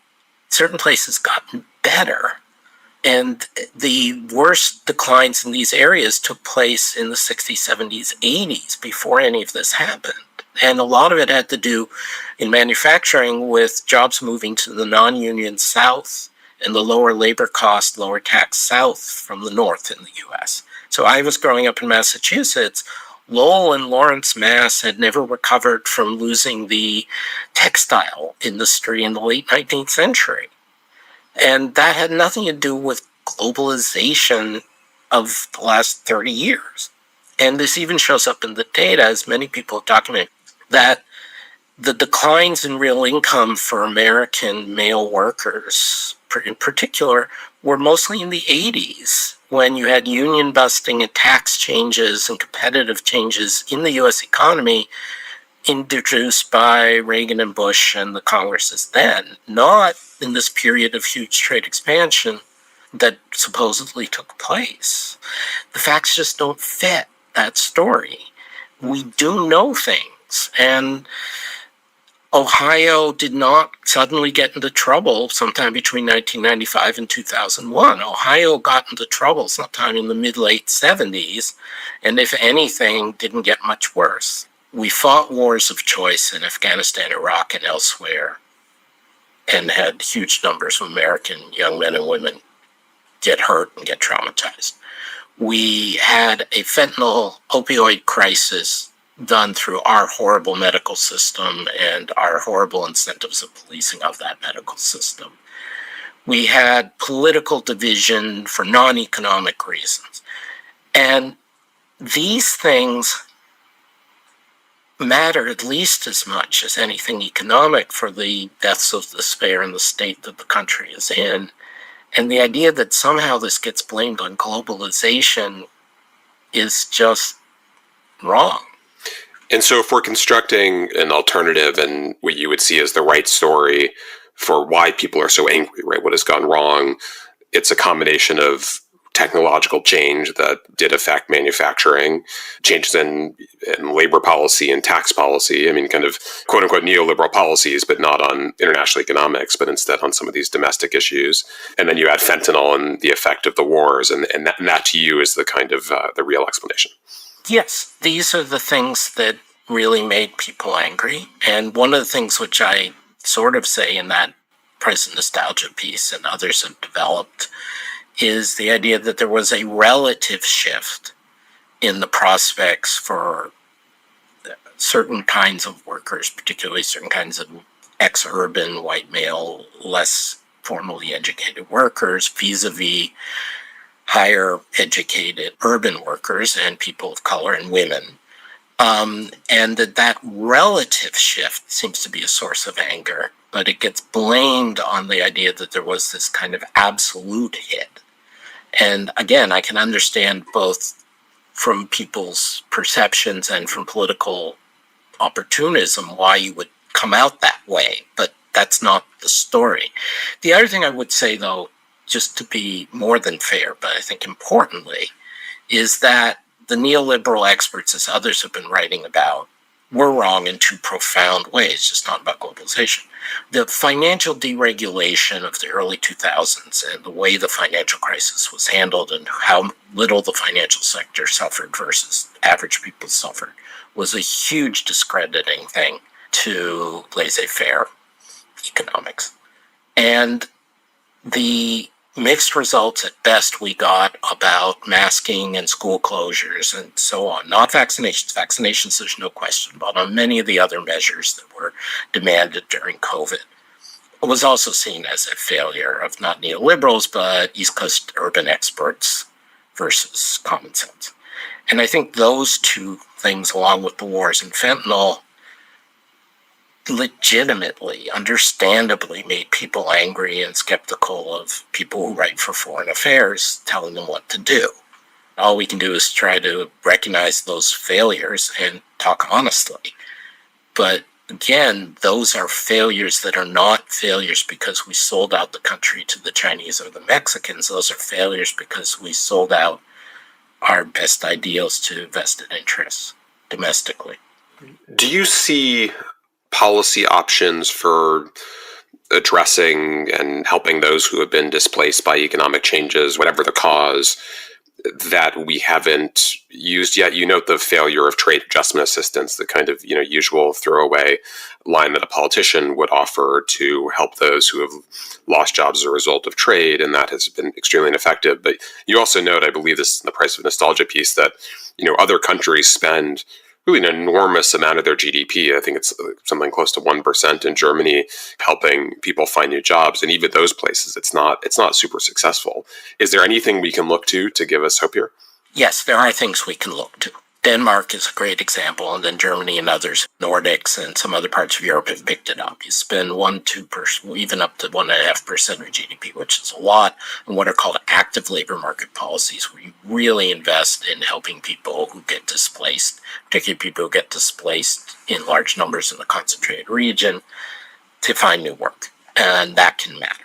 certain places gotten better. And the worst declines in these areas took place in the 60s, 70s, 80s, before any of this happened. And a lot of it had to do in manufacturing with jobs moving to the non-union South and the lower labor cost, lower tax South from the North in the U.S. So I was growing up in Massachusetts. Lowell and Lawrence, Mass. had never recovered from losing the textile industry in the late 19th century. And that had nothing to do with globalization of the last 30 years. And this even shows up in the data, as many people have documented, that the declines in real income for American male workers, in particular, were mostly in the 80s, when you had union busting and tax changes and competitive changes in the U.S. economy introduced by Reagan and Bush and the Congresses then, not in this period of huge trade expansion that supposedly took place. The facts just don't fit that story. We do know things, and Ohio did not suddenly get into trouble sometime between 1995 and 2001. Ohio got into trouble sometime in the mid-late 70s, and if anything, didn't get much worse. We fought wars of choice in Afghanistan, Iraq, and elsewhere, and had huge numbers of American young men and women get hurt and get traumatized. We had a fentanyl opioid crisis done through our horrible medical system and our horrible incentives of policing of that medical system. We had political division for non-economic reasons. And these things matter at least as much as anything economic for the deaths of despair in the state that the country is in. And the idea that somehow this gets blamed on globalization is just wrong. And so if we're constructing an alternative and what you would see as the right story for why people are so angry, right? What has gone wrong? It's a combination of technological change that did affect manufacturing, changes in labor policy and tax policy. I mean, kind of quote unquote neoliberal policies, but not on international economics, but instead on some of these domestic issues. And then you add fentanyl and the effect of the wars. And that to you is the kind of the real explanation. Yes, these are the things that really made people angry. And one of the things which I sort of say in that present nostalgia piece and others have developed is the idea that there was a relative shift in the prospects for certain kinds of workers, particularly certain kinds of ex-urban, white male, less formally educated workers, vis-a-vis higher educated urban workers and people of color and women. And that relative shift seems to be a source of anger, but it gets blamed on the idea that there was this kind of absolute hit. And again, I can understand both from people's perceptions and from political opportunism why you would come out that way, but that's not the story. The other thing I would say, though, just to be more than fair, but I think importantly, is that the neoliberal experts, as others have been writing about, were wrong in two profound ways, just not about globalization. The financial deregulation of the early 2000s and the way the financial crisis was handled and how little the financial sector suffered versus average people suffered was a huge discrediting thing to laissez-faire economics. And the mixed results at best we got about masking and school closures and so on. Not vaccinations. Vaccinations, there's no question, but on many of the other measures that were demanded during COVID, it was also seen as a failure of not neoliberals, but East Coast urban experts versus common sense. And I think those two things, along with the wars and fentanyl, legitimately, understandably made people angry and skeptical of people who write for foreign affairs telling them what to do. All we can do is try to recognize those failures and talk honestly. But again, those are failures that are not failures because we sold out the country to the Chinese or the Mexicans. Those are failures because we sold out our best ideals to vested interests domestically. Do you see policy options for addressing and helping those who have been displaced by economic changes, whatever the cause, that we haven't used yet? You note the failure of trade adjustment assistance, the kind of usual throwaway line that a politician would offer to help those who have lost jobs as a result of trade, and that has been extremely ineffective. But you also note, I believe this is in the Price of Nostalgia piece, that other countries spend really an enormous amount of their GDP. I think it's something close to 1% in Germany, helping people find new jobs. And even those places, it's not super successful. Is there anything we can look to give us hope here? Yes, there are things we can look to. Denmark is a great example, and then Germany and others, Nordics and some other parts of Europe have picked it up. You spend 1-2%, even up to 1.5% of GDP, which is a lot, in what are called active labor market policies, where you really invest in helping people who get displaced, particularly people who get displaced in large numbers in the concentrated region, to find new work. And that can matter.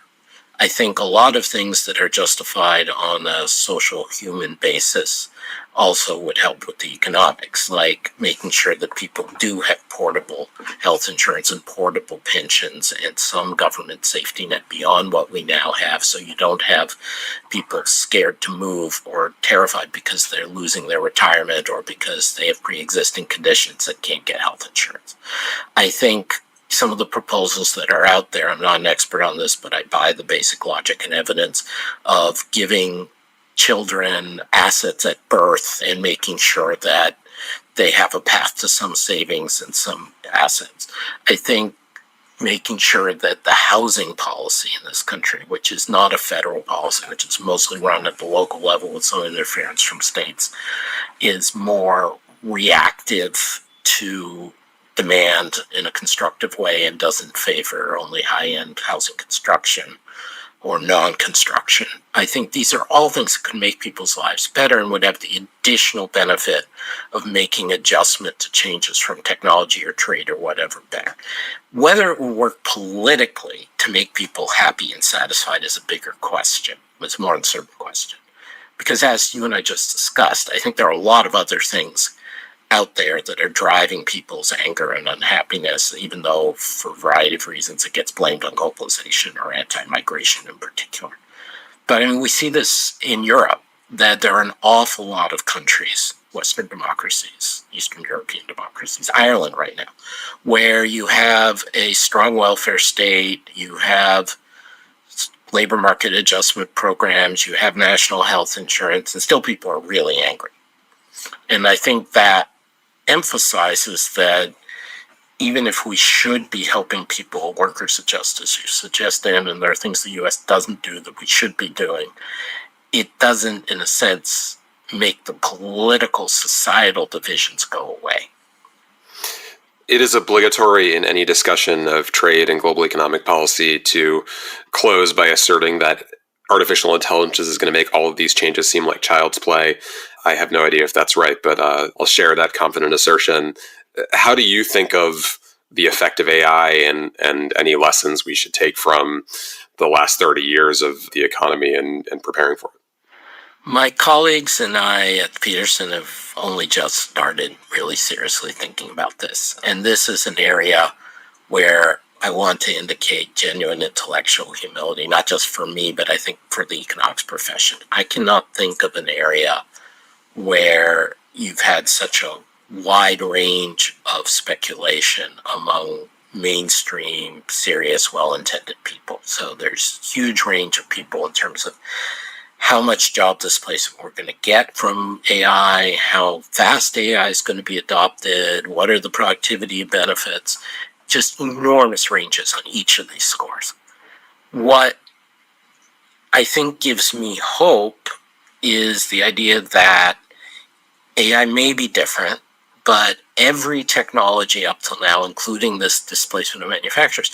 I think a lot of things that are justified on a social human basis also would help with the economics, like making sure that people do have portable health insurance and portable pensions and some government safety net beyond what we now have, so you don't have people scared to move or terrified because they're losing their retirement or because they have pre-existing conditions that can't get health insurance. I think some of the proposals that are out there, I'm not an expert on this, but I buy the basic logic and evidence of giving children assets at birth and making sure that they have a path to some savings and some assets. I think making sure that the housing policy in this country, which is not a federal policy, which is mostly run at the local level with some interference from states, is more reactive to demand in a constructive way and doesn't favor only high-end housing construction or non-construction. I think these are all things that could make people's lives better and would have the additional benefit of making adjustment to changes from technology or trade or whatever better. Whether it will work politically to make people happy and satisfied is a bigger question. It's a more uncertain question. Because as you and I just discussed, I think there are a lot of other things out there that are driving people's anger and unhappiness, even though for a variety of reasons it gets blamed on globalization or anti-migration in particular. But I mean, we see this in Europe, that there are an awful lot of countries, Western democracies, Eastern European democracies, Ireland right now, where you have a strong welfare state, you have labor market adjustment programs, you have national health insurance, and still people are really angry. And I think that emphasizes that even if we should be helping people, workers adjust, as you suggest, and there are things the U.S. doesn't do that we should be doing, it doesn't, in a sense, make the political, societal divisions go away. It is obligatory in any discussion of trade and global economic policy to close by asserting that artificial intelligence is going to make all of these changes seem like child's play. I have no idea if that's right, but I'll share that confident assertion. How do you think of the effect of AI and any lessons we should take from the last 30 years of the economy and preparing for it? My colleagues and I at Peterson have only just started really seriously thinking about this. And this is an area where I want to indicate genuine intellectual humility, not just for me, but I think for the economics profession. I cannot think of an area where you've had such a wide range of speculation among mainstream, serious, well-intended people. So there's a huge range of people in terms of how much job displacement we're going to get from AI, how fast AI is going to be adopted, what are the productivity benefits, just enormous ranges on each of these scores. What I think gives me hope is the idea that AI may be different, but every technology up till now, including this displacement of manufacturers,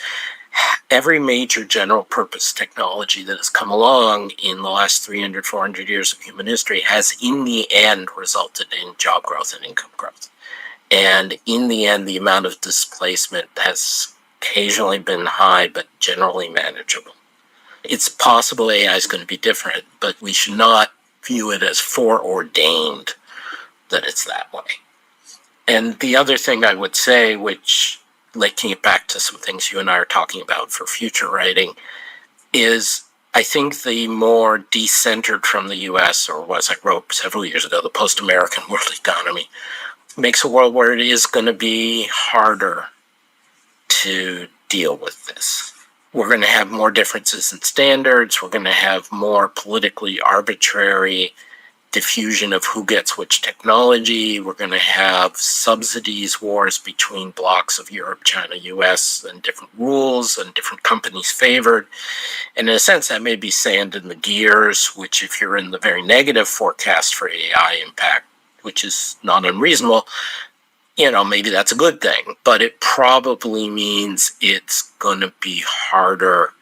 every major general purpose technology that has come along in the last 300, 400 years of human history has in the end resulted in job growth and income growth. And in the end, the amount of displacement has occasionally been high, but generally manageable. It's possible AI is going to be different, but we should not view it as foreordained that it's that way. And the other thing I would say, which linking it back to some things you and I are talking about for future writing, is I think the more decentered from the US, or as I wrote several years ago, the post-American world economy, makes a world where it is going to be harder to deal with this. We're going to have more differences in standards. We're going to have more politically arbitrary diffusion of who gets which technology. We're going to have subsidies wars between blocks of Europe, China, US, and different rules and different companies favored. And in a sense, that may be sand in the gears, which if you're in the very negative forecast for AI impact, which is not unreasonable, maybe that's a good thing. But it probably means it's going to be harder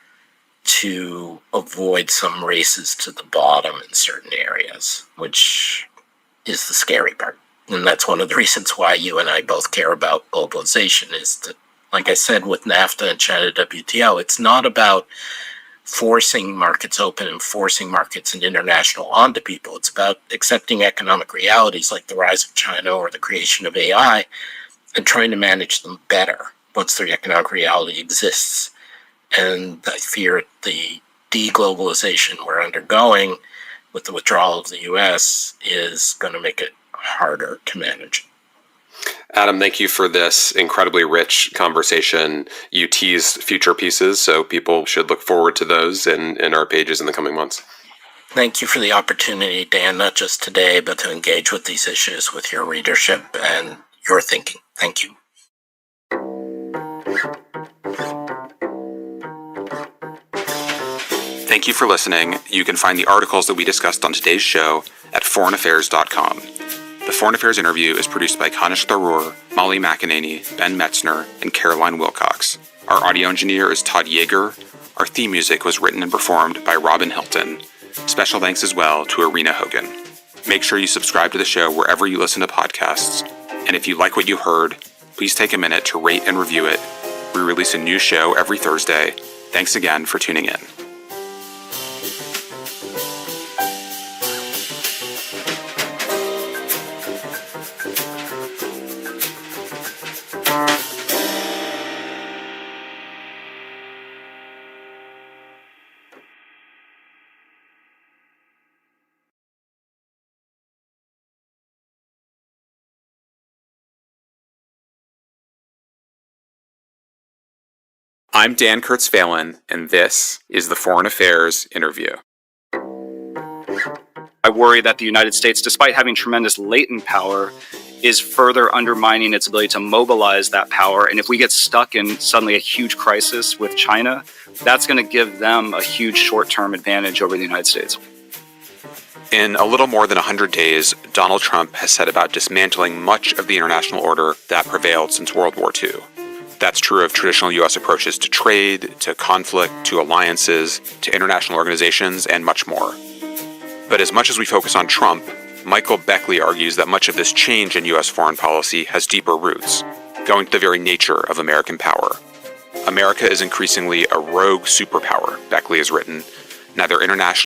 to avoid some races to the bottom in certain areas, which is the scary part. And that's one of the reasons why you and I both care about globalization, is that, like I said, with NAFTA and China WTO, it's not about forcing markets open and forcing markets and international onto people. It's about accepting economic realities like the rise of China or the creation of AI and trying to manage them better once the economic reality exists. And I fear the deglobalization we're undergoing with the withdrawal of the US is going to make it harder to manage. Adam, thank you for this incredibly rich conversation. You teased future pieces, so people should look forward to those in our pages in the coming months. Thank you for the opportunity, Dan, not just today, but to engage with these issues with your readership and your thinking. Thank you. Thank you for listening. You can find the articles that we discussed on today's show at foreignaffairs.com. The Foreign Affairs interview is produced by Kanish Tharoor, Molly McEnany, Ben Metzner, and Caroline Wilcox. Our audio engineer is Todd Yeager. Our theme music was written and performed by Robin Hilton. Special thanks as well to Arena Hogan. Make sure you subscribe to the show wherever you listen to podcasts. And if you like what you heard, please take a minute to rate and review it. We release a new show every Thursday. Thanks again for tuning in. I'm Dan Kurtz-Phelan, and this is the Foreign Affairs Interview. I worry that the United States, despite having tremendous latent power, is further undermining its ability to mobilize that power. And if we get stuck in suddenly a huge crisis with China, that's going to give them a huge short-term advantage over the United States. In a little more than 100 days, Donald Trump has set about dismantling much of the international order that prevailed since World War II. That's true of traditional U.S. approaches to trade, to conflict, to alliances, to international organizations, and much more. But as much as we focus on Trump, Michael Beckley argues that much of this change in U.S. foreign policy has deeper roots, going to the very nature of American power. America is increasingly a rogue superpower, Beckley has written, neither international